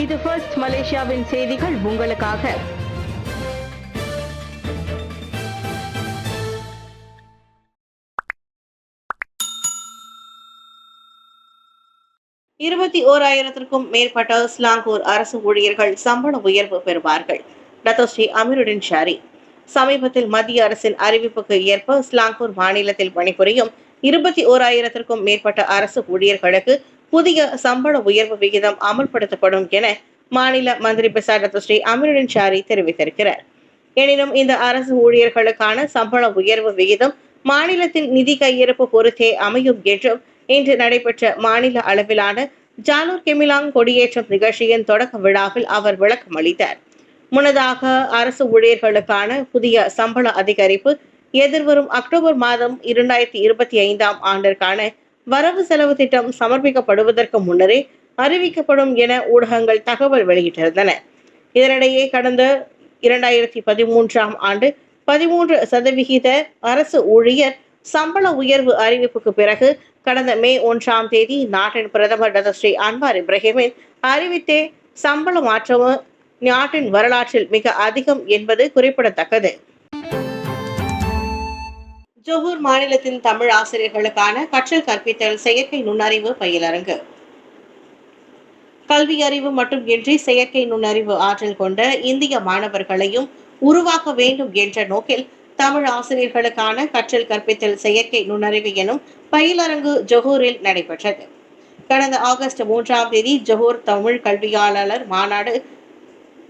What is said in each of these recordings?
இது ஃபர்ஸ்ட் மலேசியாவின் செய்திகள் உங்களுக்காக. இருபத்தி ஓராயிரத்திற்கும் மேற்பட்ட ஸ்லாங்கூர் அரசு ஊழியர்கள் சம்பள உயர்வு பெறுவார்கள். Datuk Seri Amirudin Shari. சமீபத்தில் மத்திய அரசின் அறிவிப்புக்கு ஏற்ப ஸ்லாங்கூர் மாநிலத்தில் பணிபுரியும் 21,000த்திற்கும் மேற்பட்ட அரசு ஊழியர்களுக்கு புதிய சம்பள உயர்வு விகிதம் அமல்படுத்தப்படும் என மாநில மந்திரி பெசார் டத்தோஸ்ரீ அமீருடின் ஷாரி தெரிவித்திருக்கிறார். எனினும் இந்த அரசு ஊழியர்களுக்கான சம்பள உயர்வு விகிதம் மாநிலத்தின் நிதி கையிருப்பு பொறுத்தே அமையும் என்றும் இன்று நடைபெற்ற மாநில அளவிலான ஜாலூர் கெமிலாங் கொடியேற்றம் நிகழ்ச்சியின் தொடக்க விழாவில் அவர் விளக்கம் அளித்தார். முன்னதாக அரசு ஊழியர்களுக்கான புதிய சம்பள அதிகரிப்பு எதிர்வரும் அக்டோபர் மாதம் 2025ஆம் ஆண்டிற்கான வரவு செலவு திட்டம் சமர்ப்பிக்கப்படுவதற்கு முன்னரே அறிவிக்கப்படும் என ஊடகங்கள் தகவல் வெளியிட்டிருந்தன. இதனிடையே கடந்த 2013ஆம் ஆண்டு 13% அரசு ஊழியர் சம்பள உயர்வு அறிவிப்புக்கு பிறகு கடந்த மே 1ஆம் தேதி நாட்டின் பிரதமர் டத்தோஸ்ரீ அன்வார் இப்ராஹிமின் அறிவித்தே சம்பள மாற்றம் நாட்டின் வரலாற்றில் மிக அதிகம் என்பது குறிப்பிடத்தக்கது. ஜொஹூர் மாநிலத்தின் தமிழ் ஆசிரியர்களுக்கான கற்றல் கற்பித்தல் செயற்கை நுண்ணறிவு பயிலரங்கு. கல்வி அறிவு மட்டுமின்றி செயற்கை நுண்ணறிவு ஆற்றல் கொண்ட இந்திய மாணவர்களையும் உருவாக்க வேண்டும் என்ற நோக்கில் தமிழ் ஆசிரியர்களுக்கான கற்றல் கற்பித்தல் செயற்கை நுண்ணறிவு எனும் பயிலரங்கு ஜொஹூரில் நடைபெற்றது. கடந்த ஆகஸ்ட் 3ஆம் தேதி ஜொஹூர் தமிழ் கல்வியாளர் மாநாடு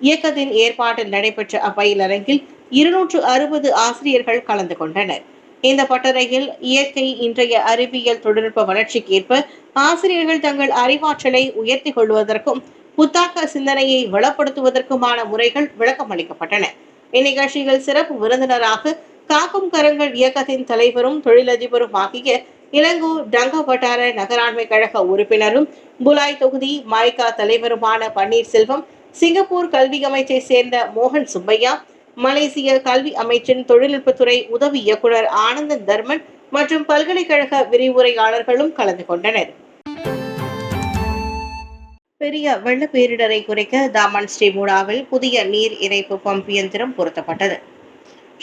இயக்கத்தின் ஏற்பாட்டில் நடைபெற்ற அப்பயிலரங்கில் 260 ஆசிரியர்கள் கலந்து கொண்டனர். இந்த பட்டறையில் இயற்கை இன்றைய அறிவியல் தொழில்நுட்ப வளர்ச்சிக்கு ஏற்ப ஆசிரியர்கள் தங்கள் அறிவாற்றலை உயர்த்தி கொள்வதற்கும் புத்தாக்க சிந்தனையை வளப்படுத்துவதற்குமான முறைகள் விளக்கம் அளிக்கப்பட்டன. இந்நிகழ்ச்சியில் சிறப்பு விருந்தினராக காக்கும் கரங்கள் இயக்கத்தின் தலைவரும் தொழிலதிபரும் ஆகிய இளங்கோ டங்கா வட்டார நகராண்மை கழக உறுப்பினரும் புலாய் தொகுதி மாய்கா தலைவருமான பன்னீர்செல்வம், சிங்கப்பூர் கல்வி அமைச்சை சேர்ந்த மோகன் சுப்பையா, மலேசிய கல்வி அமைச்சின் தொழில்நுட்பத்துறை உதவி இயக்குனர் ஆனந்தன் தர்மன் மற்றும் பல்கலைக்கழக விரிவுரையாளர்களும் கலந்து கொண்டனர். பெரிய வெள்ள பேரிடரை குறைக்க தாமன் ஸ்ரீமுடாவில் புதிய நீர் இறைப்பு பம்ப் இயந்திரம் பொருத்தப்பட்டது.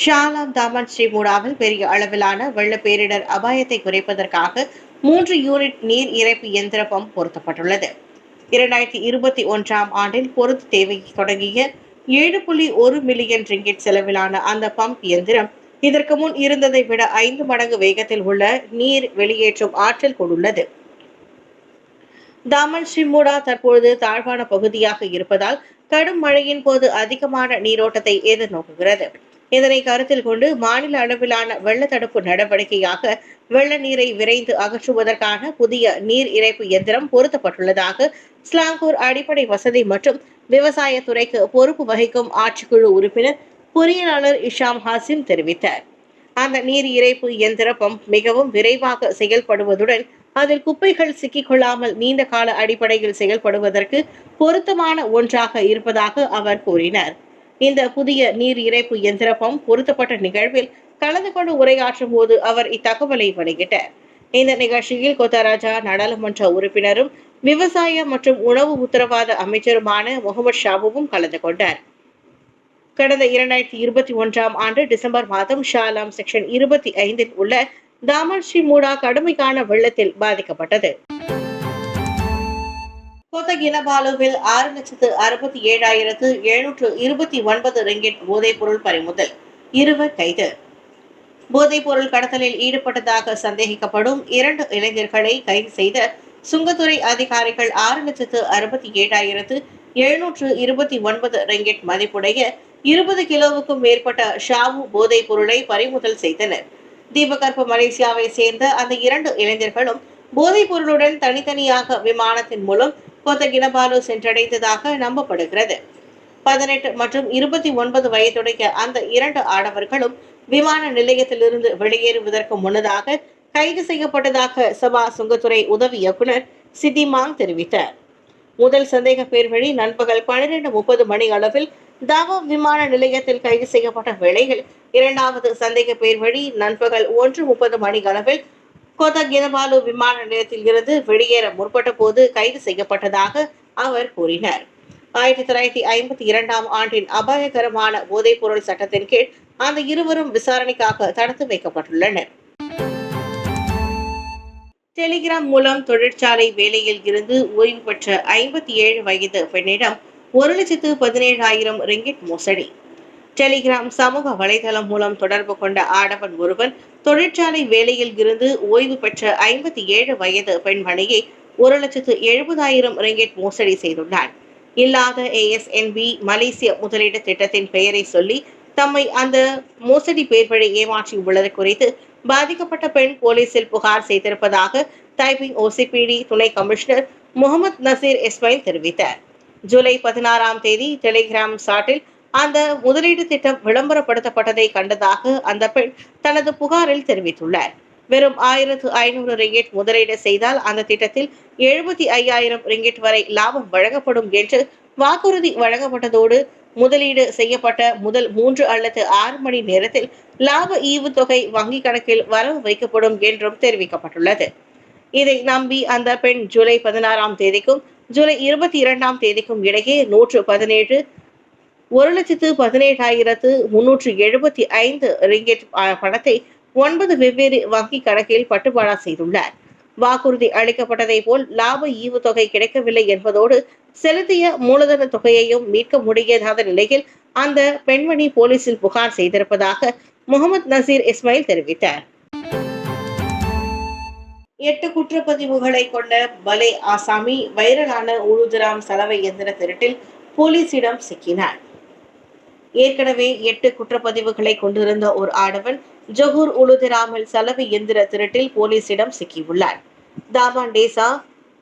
ஷாலாம் தாமன் ஸ்ரீமுடாவில் பெரிய அளவிலான வெள்ள பேரிடர் அபாயத்தை குறைப்பதற்காக 3 யூனிட் நீர் இறைப்பு இயந்திர பம்ப் பொருத்தப்பட்டுள்ளது. 2021ஆம் ஆண்டில் பொருத்து தேவை தொடங்கிய 7.1 மில்லியன் ரிங்கிட் செலவிலான அந்த பம்ப் இயந்திரம் இதற்கு முன் இருந்ததை விட 5 மடங்கு வேகத்தில் உள்ள நீர் வெளியேற்றும் ஆற்றல் கொண்டுள்ளது. தாமன் ஸ்ரீமுடா தற்பொழுது தாழ்வான பகுதியாக இருப்பதால் கடும் மழையின் போது அதிகமான நீரோட்டத்தை எதிர்நோக்குகிறது. இதனை கருத்தில் கொண்டு மாநில அளவிலான வெள்ள தடுப்பு நடவடிக்கையாக வெள்ள நீரை விரைந்து அகற்றுவதற்கான புதிய நீர் இறைப்பு இயந்திரம் பொருத்தப்பட்டுள்ளதாக ஸ்லாங்கூர் அடிப்படை வசதி மற்றும் விவசாயத்துறைக்கு பொறுப்பு வகிக்கும் ஆட்சிக்குழு உறுப்பினர் பொறியியலாளர் இஷாம் ஹாசிம் தெரிவித்தார். அந்த நீர் இறைப்பு இயந்திர பம்ப் மிகவும் விரைவாக செயல்படுவதுடன் அதில் குப்பைகள் சிக்கிக்கொள்ளாமல் நீண்ட கால அடிப்படையில் செயல்படுவதற்கு பொருத்தமான ஒன்றாக இருப்பதாக அவர் கூறினார். இந்த புதிய நீர் இறைப்பு இயந்திர பம்ப் பொருத்தப்பட்ட நிகழ்வில் கலந்து கொண்டு உரையாற்றும் போது அவர் இத்தகவலை வெளியிட்டார். இந்த நிகழ்ச்சியில் கொத்தராஜா நாடாளுமன்ற உறுப்பினரும் விவசாய மற்றும் உணவு உத்தரவாத அமைச்சருமான முகமது ஷாபுவும் கலந்து கொண்டார். கடந்த 2021ஆம் ஆண்டு டிசம்பர் மாதம் ஷாலாம் செக்ஷன் 25இல் உள்ள தாமன் ஸ்ரீமுடா கடுமையான வெள்ளத்தில் பாதிக்கப்பட்டது. கோத்தகினபாலுவில் 6,67,729 ரிங்கிட் போதைப்பொருள் பறிமுதல், 20 கைது. போதைப்பொருள் கடத்தலில் ஈடுபட்டதாக சந்தேகிக்கப்படும் 2 இளைஞர்களை கைது செய்த சுங்கத்துறை அதிகாரிகள் 6,67,729 ரிங்கிட் மதிப்புடைய 20 கிலோவுக்கும் மேற்பட்ட ஷாவு போதைப் பொருளை பறிமுதல் செய்தனர். தீபகற்ப மலேசியாவை சேர்ந்த அந்த 2 இளைஞர்களும் போதைப் பொருளுடன் தனித்தனியாக விமானத்தின் மூலம் கோத்தகினபாலு சென்றடைந்ததாக நம்பப்படுகிறது. 18 மற்றும் 29 வயதுடைய அந்த 2 ஆடவர்களும் விமான நிலையத்திலிருந்து வெளியேறுவதற்கு முன்னதாக கைது செய்யப்பட்டதாக சபா சுங்கத்துறை உதவி இயக்குனர் சித்திமாங் தெரிவித்தார். முதல் சந்தேக பேர் வழி நண்பகல் 12:30 மணி அளவில் தாவோ விமான நிலையத்தில் கைது செய்யப்பட்ட வேளையில் 2வது சந்தேக பேர் வழி நண்பகல் 1:30 மணி அளவில் கோத்தகினபாலு விமான நிலையத்தில் இருந்து வெளியேற முற்பட்ட போது கைது செய்யப்பட்டதாக அவர் கூறினார். 1952ஆம் ஆண்டின் அபாயகரமான போதைப்பொருள் சட்டத்தின் கீழ் அந்த இருவரும் விசாரணைக்காக தடுத்து வைக்கப்பட்டுள்ளனர். டெலிகிராம் மூலம் தொழிற்சாலை வேலையில் இருந்து ஓய்வு பெற்ற 57 வயது பெண்ணிடம் 1,17,000 ரிங்கிட் மோசடி. டெலிகிராம் சமூக வலைதளம் மூலம் தொடர்பு கொண்ட ஆடவன் ஒருவன் தொழிற்சாலை வேலையில் இருந்து ஓய்வு பெற்ற 57 வயது பெண்மணியை 1,70,000 ரிங்கிட் மோசடி செய்துள்ளார். இல்லாத ASNB மலேசிய முதலீடு திட்டத்தின் பெயரை சொல்லி தம்மை அந்த மோசடி பேர் வழி ஏமாற்றி உள்ளது குறித்து பாதிக்கப்பட்ட பெண் போலீசில் புகார் செய்திருப்பதாக டைப்பிங் OCPD துணை கமிஷனர் முகமது நசீர் இஸ்மாயில் தெரிவித்தார். ஜூலை 16ஆம் தேதி டெலிகிராம் சாட்டில் அந்த முதலீடு திட்டம் விளம்பரப்படுத்தப்பட்டதை கண்டதாக அந்த பெண் தனது புகாரில் தெரிவித்துள்ளார். வெறும் 1,500 ரிங்கிட் முதலீடு செய்தால் அந்த திட்டத்தில் 75,000 ரிங்கிட் வரை லாபம் வழங்கப்படும் என்று வாக்குறுதி வழங்கப்பட்டதோடு முதலீடு செய்யப்பட்ட முதல் 3 அல்லது 6 மணி நேரத்தில் லாப ஈவுத்தொகை வங்கி கணக்கில் வரவு வைக்கப்படும் என்றும் தெரிவிக்கப்பட்டுள்ளது. இதை நம்பி அந்த பெண் ஜூலை 16ஆம் தேதிக்கும் ஜூலை 22ஆம் தேதிக்கும் இடையே 117 1,17,375 ரிங்கிட் பணத்தை 9 வெவ்வேறு வங்கி கணக்கில் பட்டுவாடா செய்துள்ளார். வாக்குறுதி அளிக்கப்பட்டதை போல் லாப ஈவுத்தொகை கிடைக்கவில்லை என்பதோடு செலுத்திய மூலதன தொகையையும் மீட்க முடியாத நிலையில் அந்த பெண்மணி போலீசில் புகார் செய்திருப்பதாக முகமது நசீர் இஸ்மாயில் தெரிவித்தார். 8 குற்றப்பதிவுகளை கொண்ட பலே ஆசாமி வைரலான உழுதுராம் சலவை எந்திர திருட்டில் போலீசிடம் சிக்கினார். ஏற்கனவே 8 குற்றப்பதிவுகளை கொண்டிருந்த ஒரு ஆடவன் ஜொகூர் உளுதிராமில் சலவை எந்திர திருட்டில் போலீசிடம் சிக்கியுள்ளார். தாமான் டேசா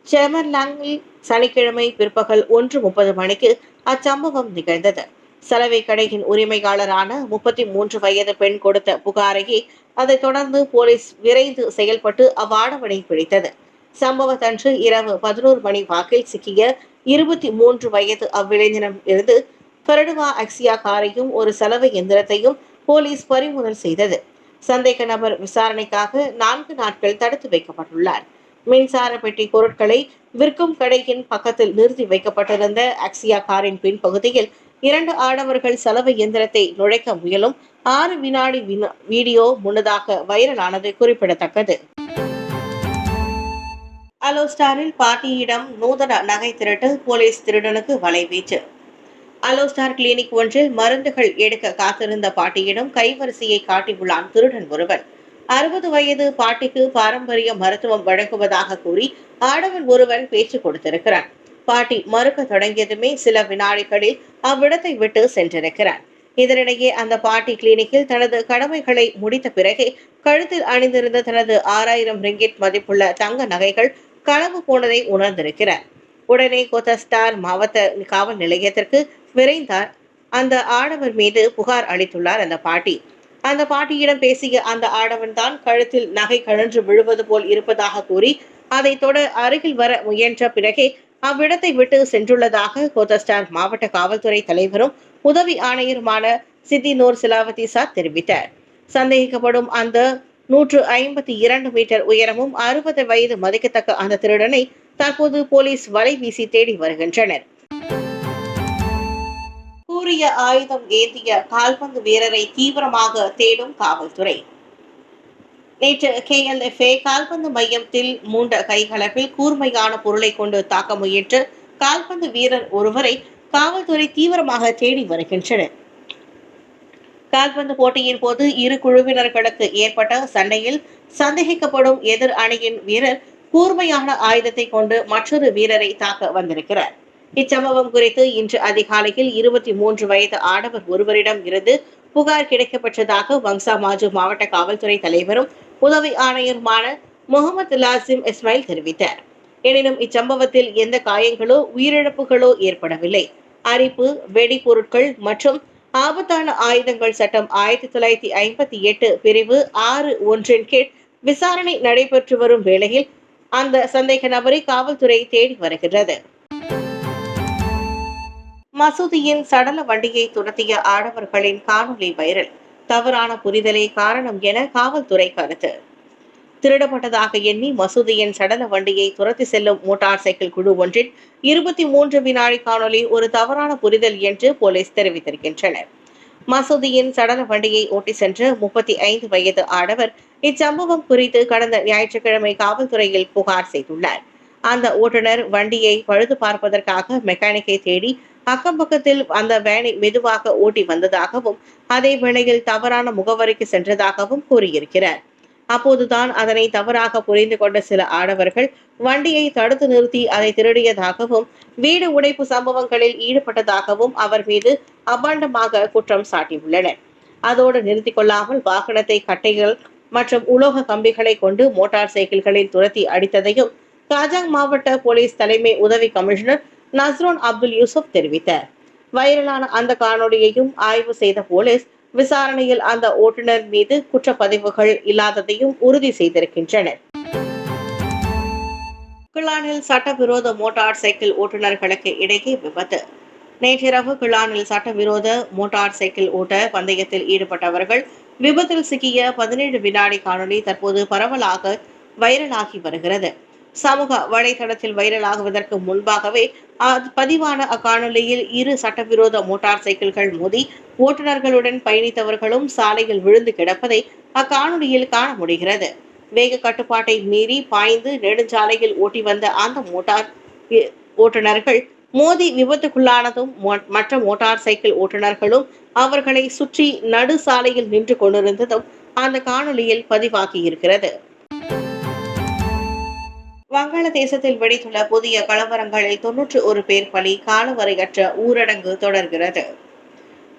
செமர்லாங்கில் சனிக்கிழமை பிற்பகல் 1:30 மணிக்கு அச்சம்பவம் நிகழ்ந்தது. சலவை கடையின் உரிமையாளரான 33 வயது பெண் கொடுத்த புகாரையே அதைத் தொடர்ந்து போலீஸ் விரைந்து செயல்பட்டு அவ்வாடவனை பிடித்தது. சம்பவத்தன்று இரவு 11 மணி வாக்கில் சிக்கிய 23 வயது அவ்விளைஞனிடம் இருந்து பெரடுவா அக்சியா காரையும் ஒரு சலவை எந்திரத்தையும் போலீஸ் பறிமுதல் செய்தது. சந்தேக நபர் விசாரணைக்காக 4 நாட்கள் தடுத்து வைக்கப்பட்டுள்ளார். மின்சார பெட்டி பொருட்களை விற்கும் கடையின் பக்கத்தில் நிறுத்தி வைக்கப்பட்டிருந்த அக்சியா காரின் பின்பகுதியில் 2 ஆடவர்கள் சலவை எந்திரத்தை நுழைக்க முயலும் 6 வினாடி வீடியோ முன்னதாக வைரலானது குறிப்பிடத்தக்கது. அலோஸ்டாரில் பாட்டியிடம் நூதன நகை திருட்டு, போலீஸ் திருடனுக்கு வலைவீச்சு. அலோஸ்டார் கிளினிக் ஒன்றில் மருந்துகள் எடுக்க காத்திருந்த பாட்டியிடம் கைவரிசையை காட்டியுள்ளான் திருடன் ஒருவன். 60 வயது பாட்டிக்கு பாரம்பரிய மருத்துவம் வழங்குவதாக கூறி ஆடவன் ஒருவன் பேச்சு கொடுத்திருக்கிறான். பாட்டி மறுக்க தொடங்கியதுமே சில வினாடிகளில் அவ்விடத்தை விட்டு சென்றிருக்கிறான். இதனிடையே அந்த பாட்டி கிளினிக்கில் தனது கடமைகளை முடித்த பிறகே கழுத்தில் அணிந்திருந்த தனது 6,000 ரிங்கிட் மதிப்புள்ள தங்க நகைகள் களவு போனதை உணர்ந்திருக்கிறார். உடனே கோத்தஸ்டார் மாவட்ட காவல் நிலையத்திற்கு விரைந்தார். அந்த ஆடவர் மீது புகார் அளித்துள்ளார் அந்த பாட்டி. அந்த பாட்டியிடம் பேசிய அந்த ஆடவன் தான் கழுத்தில் நகை கழன்று விழுவது போல் இருப்பதாக கூறி அதை தொட அருகில் வர முயன்ற பிறகே அவ்விடத்தை விட்டு சென்றுள்ளதாக கோத்தஸ்டார் மாவட்ட காவல்துறை தலைவரும் உதவி ஆணையருமான சித்தினூர் சிலாவதி சார் தெரிவித்தார். சந்தேகிக்கப்படும் அந்த 152 மீட்டர் உயரமும் 60 வயது மதிக்கத்தக்க அந்த திருடனை தற்போது போலீஸ் வலை வீசி தேடி வருகின்றனர். கூறிய ஆயுதம் ஏந்திய கால்பந்து வீரரை தீவிரமாக தேடும் காவல்துறை. நேற்று KLFA கால்பந்து மையத்தில் மூண்ட கைகலப்பில் கூர்மையான பொருளை கொண்டு தாக்க முயன்ற கால்பந்து வீரர் ஒருவரை காவல்துறை தீவிரமாக தேடி வருகின்றனர். கால்பந்து போட்டியின் போது இரு குழுவினர்களுக்கு ஏற்பட்ட சண்டையில் சந்தேகிக்கப்படும் எதிர் அணியின் வீரர் கூர்மையான ஆயுதத்தை கொண்டு மற்றொரு வீரரை தாக்க வந்திருக்கிறார். இச்சம்பவம் குறித்து இன்று அதிகாலையில் 23 வயது ஆடவர் ஒருவரிடம் இருந்து புகார் கிடைக்கப்பட்டதாக வங்சா மாஜு மாவட்ட காவல்துறை தலைவரும் உதவி ஆணையருமான முகமது லாசிம் இஸ்மாயில் தெரிவித்தார். எனினும் இச்சம்பவத்தில் எந்த காயங்களோ உயிரிழப்புகளோ ஏற்படவில்லை. அரிப்பு, வெடிபொருட்கள் மற்றும் ஆபத்தான ஆயுதங்கள் சட்டம் 1958 பிரிவு 6(1) கீழ் விசாரணை நடைபெற்று வரும் வேளையில் அந்த சந்தேக நபரை காவல்துறை தேடி வருகிறது. மசூதியின் சடல வண்டியை துரத்திய ஆடவர்களின் காணொலி வைரல். தவறான புரிதலே காரணம் என காவல்துறை கருத்து. திருடப்பட்டதாக எண்ணி மசூதியின் சடல வண்டியை துரத்தி செல்லும் மோட்டார் சைக்கிள் குழு ஒன்றின் 23 வினாடி காணொலி ஒரு தவறான புரிதல் என்று போலீஸ் தெரிவித்திருக்கின்றனர். மசூதியின் சடல வண்டியை ஓட்டி சென்ற 35 வயது ஆடவர் இச்சம்பவம் குறித்து கடந்த ஞாயிற்றுக்கிழமை காவல்துறையில் புகார் செய்துள்ளார். அந்த ஓட்டுநர் வண்டியை பழுது பார்ப்பதற்காக மெக்கானிக்கை தேடி அக்கம் பக்கத்தில் அந்த வேனை மெதுவாக ஓட்டி வந்ததாகவும் அதே வேளையில் தவறான முகவரிக்கு சென்றதாகவும் கூறியிருக்கிறார். அப்போதுதான் அதனை தவறாக புரிந்து கொண்ட சில ஆடவர்கள் வண்டியை தடுத்து நிறுத்தி அதை திருடியதாகவும் வீடு உடைப்பு சம்பவங்களில் ஈடுபட்டதாகவும் அவர் மீது அபாண்டமாக குற்றம் சாட்டியுள்ளனர். அதோடு நிறுத்திக் கொள்ளாமல் வாகனத்தை கட்டைகள் மற்றும் உலோக கம்பிகளை கொண்டு மோட்டார் சைக்கிள்களில் துரத்தி அடித்ததையும் காஜாங் மாவட்ட போலீஸ் தலைமை உதவி கமிஷனர் நஸ்ரோன் அப்துல் யூசுப் தெரிவித்தார். வைரலான அந்த காணொலியையும் ஆய்வு செய்த போலீஸ் விசாரணையில் அந்த ஓட்டுநர் மீது குற்றப்பதிவுகள் இல்லாததையும் உறுதி செய்திருக்கின்றனர். கிளானில் சட்டவிரோத மோட்டார் சைக்கிள் ஓட்டுநர்களுக்கு இடையே விபத்து. நேற்றிரவு கிளானில் சட்டவிரோத மோட்டார் சைக்கிள் ஓட்ட பந்தயத்தில் ஈடுபட்டவர்கள் விபத்தில் சிக்கிய 17 வினாடி காணொலி தற்போது பரவலாக வைரலாகி வருகிறது. சமூக வலைதளத்தில் வைரலாகுவதற்கு முன்பாகவே பதிவான அக்காணொலியில் 2 சட்டவிரோத மோட்டார் சைக்கிள்கள் மோதி ஓட்டுநர்களுடன் பயணித்தவர்களும் சாலையில் விழுந்து கிடப்பதை அக்காணொலியில் காண முடிகிறது. வேக கட்டுப்பாட்டை மீறி பாய்ந்து நெடுஞ்சாலையில் ஓட்டி வந்த அந்த மோட்டார் ஓட்டுநர்கள் மோதி விபத்துக்குள்ளானதும் மற்ற மோட்டார் சைக்கிள் ஓட்டுநர்களும் அவர்களை சுற்றி நடு சாலையில் நின்று கொண்டிருந்ததும் அந்த காணொலியில் பதிவாகி இருக்கிறது. வங்காளதேசத்தில் வெடித்துள்ள புதிய கலவரங்களில் 91 பேர் பலி, காலவரையற்ற ஊரடங்கு தொடர்கிறது.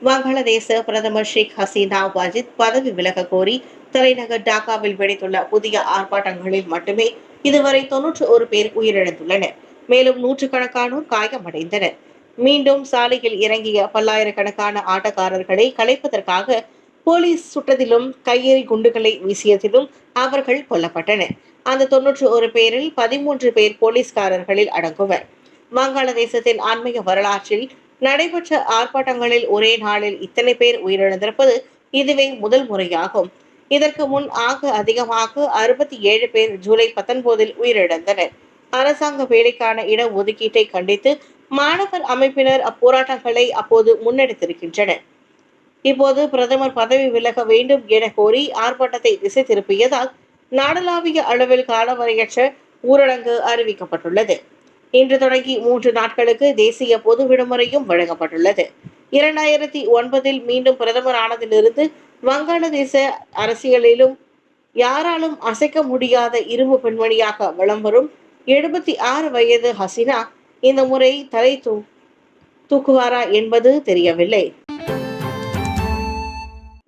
வங்காளதேச பிரதமர் ஷேக் ஹசீனா வாஜித் பதவி விலக கோரி தலைநகர் டாக்காவில் வெடித்துள்ள புதிய ஆர்ப்பாட்டங்களில் மட்டுமே இதுவரை 91 பேர் உயிரிழந்துள்ளனர். மேலும் நூற்றுக்கணக்கானோர் காயமடைந்தனர். மீண்டும் சாலையில் இறங்கிய பல்லாயிரக்கணக்கான ஆட்டக்காரர்களை கலைப்பதற்காக போலீஸ் சுட்டதிலும் கையெறி குண்டுகளை வீசியதிலும் அவர்கள் கொல்லப்பட்டனர். அந்த 91 பேரில் 13 பேர் போலீஸ்காரர்களில் அடங்குவர். வங்காளதேசத்தின் அண்மைய வரலாற்றில் நடைபெற்ற ஆர்ப்பாட்டங்களில் ஒரே நாளில் இத்தனை பேர் உயிரிழந்திருப்பது இதுவே முதல் முறையாகும். இதற்கு முன் ஆக அதிகமாக 67 பேர் ஜூலை 19 உயிரிழந்தனர். அரசாங்க வேலைக்கான இடஒதுக்கீட்டை கண்டித்து மாணவர் அமைப்பினர் அப்போராட்டங்களை அப்போது முன்னெடுத்திருக்கின்றனர். இப்போது பிரதமர் பதவி விலக வேண்டும் என கோரி ஆர்ப்பாட்டத்தை திசை திருப்பியதால் நாடளாவிய அளவில் காலவரையற்ற ஊரடங்கு அறிவிக்கப்பட்டுள்ளது. இன்று தொடங்கி 3 நாட்களுக்கு தேசிய பொது விடுமுறையும் வழங்கப்பட்டுள்ளது. 2009 மீண்டும் பிரதமர் ஆனதிலிருந்து வங்காளதேச அரசியலிலும் யாராலும் அசைக்க முடியாத இரும்பு பெண்மணியாக வலம் வரும் 76 வயது ஹசீனா இந்த முறை தலை தூக்குவாரா என்பது தெரியவில்லை.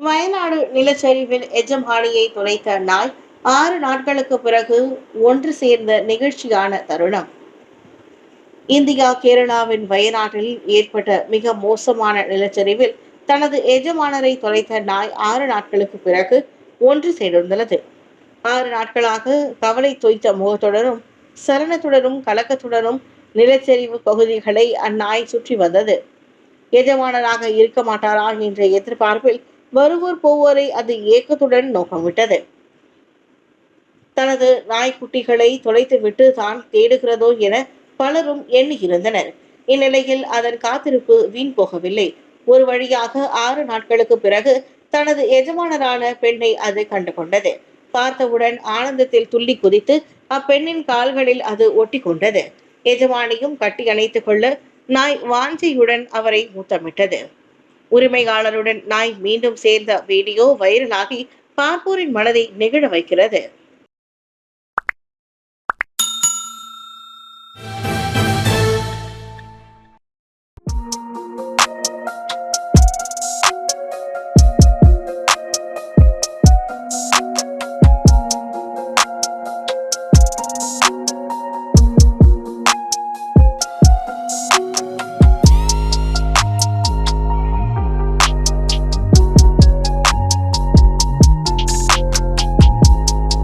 வயநாடு நிலச்சரிவில் எஜமானியை துளைத்த நாய் 6 நாட்களுக்கு பிறகு ஒன்று சேர்ந்த நிகழ்ச்சியான தருணம். இந்தியா கேரளாவின் வயநாட்டில் ஏற்பட்ட மிக மோசமான நிலச்சரிவில் தனது எஜமானரை தொலைத்த நாய் 6 நாட்களுக்கு பிறகு ஒன்று சேர்ந்துள்ளது. 6 நாட்களாக கவலை தோய்த்த முகத்துடனும் சலனத்துடனும் கலக்கத்துடனும் நிலச்சரிவு பகுதிகளை அந்நாய் சுற்றி வந்தது. எஜமானராக இருக்க மாட்டாரா என்ற எதிர்பார்ப்பில் வருவோர் போவோரை அது ஏக்கத்துடன் நோக்கமிட்டது. தனது நாய்க்குட்டிகளை தொலைத்துவிட்டு தான் தேடுகிறதோ என பலரும் எண்ணியிருந்தனர். இந்நிலையில் அதன் காத்திருப்பு வீண் போகவில்லை. ஒரு வழியாக 6 நாட்களுக்கு பிறகு தனது எஜமானரான பெண்ணை அது கண்டு கொண்டது. பார்த்தவுடன் ஆனந்தத்தில் துள்ளி குதித்து அப்பெண்ணின் கால்களில் அது ஒட்டி கொண்டது. எஜமானியும் கட்டி அணைத்துக் கொள்ள நாய் வாஞ்சையுடன் அவரை முத்தமிட்டது. உரிமையாளருடன் நாய் மீண்டும் சேர்ந்த வீடியோ வைரலாகி பார்ப்போரின் மனதை நெகிழ வைக்கிறது.